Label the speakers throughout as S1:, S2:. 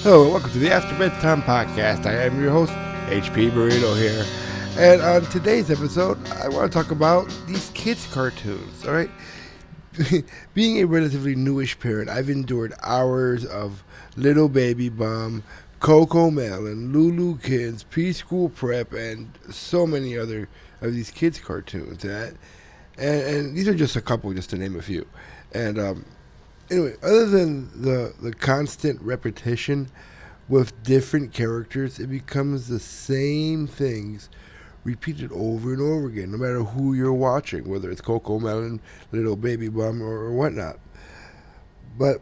S1: Hello, and welcome to the After Bedtime podcast. I am your host, HP Burrito here. And on today's episode, I want to talk about these kids' cartoons, alright? Being a relatively newish parent, I've endured hours of Little Baby Bum, Coco Melon, Lulu Kids, Preschool Prep, and so many other of these kids' cartoons. And these are just a couple, just to name a few. And anyway, other than the constant repetition with different characters, it becomes the same things repeated over and over again, no matter who you're watching, whether it's Coco Melon, Little Baby Bum, or whatnot. But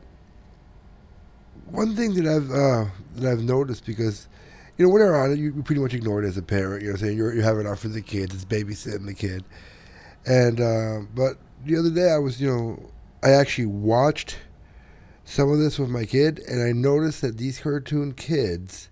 S1: one thing that I've noticed, because when they're on it, you pretty much ignore it as a parent. Saying you're having enough for the kids, it's babysitting the kid. And but the other day I actually watched some of this with my kid, and I noticed that these cartoon kids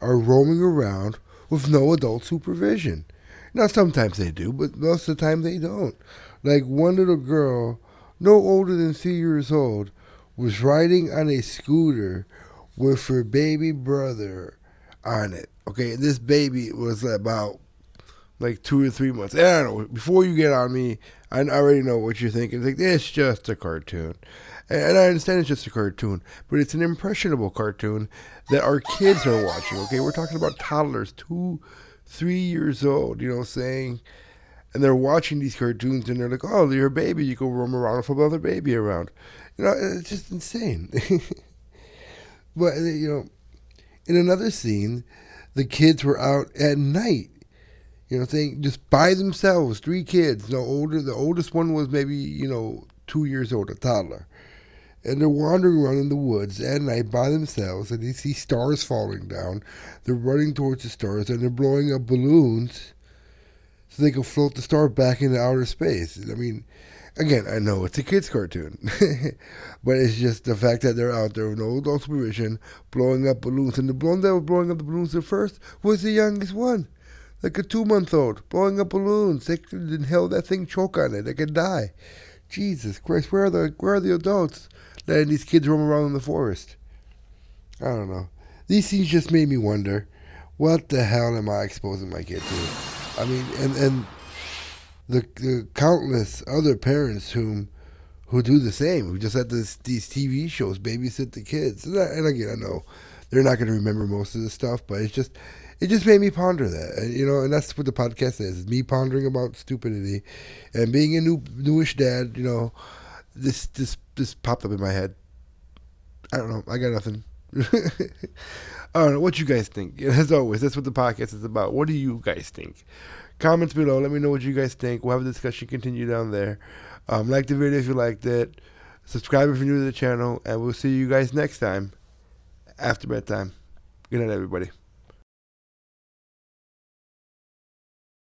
S1: are roaming around with no adult supervision. Now, sometimes they do, but most of the time they don't. Like one little girl, no older than 3 years old, was riding on a scooter with her baby brother on it. Okay, and this baby was about 2 or 3 months. And I don't know, before you get on me, I already know what you're thinking. It's like, it's just a cartoon. And I understand it's just a cartoon, but it's an impressionable cartoon that our kids are watching, okay? We're talking about toddlers, 2, 3 years old, and they're watching these cartoons, and they're like, oh, you're a baby, you can roam around with another baby around. It's just insane. But, in another scene, the kids were out at night, saying just by themselves, 3 kids, no older. The oldest one was maybe, 2 years old, a toddler. And they're wandering around in the woods at night by themselves, and they see stars falling down. They're running towards the stars, and they're blowing up balloons so they can float the star back into outer space. I mean, again, I know it's a kid's cartoon, but it's just the fact that they're out there with no adult supervision, blowing up balloons. And the blonde that was blowing up the balloons at first was the youngest one, like a 2-month-old, blowing up balloons. They could inhale that thing, choke on it, they could die. Jesus Christ, where are the adults letting these kids roam around in the forest? I don't know. These scenes just made me wonder, what the hell am I exposing my kid to? I mean, and the countless other parents who do the same, who just let these TV shows babysit the kids. And again, I know they're not going to remember most of this stuff, but it just made me ponder that. And that's what the podcast is me pondering about stupidity. And being a newish dad, this popped up in my head. I don't know. I got nothing. I don't know. What you guys think? As always, that's what the podcast is about. What do you guys think? Comments below. Let me know what you guys think. We'll have a discussion continue down there. Like the video if you liked it. Subscribe if you're new to the channel. And we'll see you guys next time after bedtime. Good night, everybody.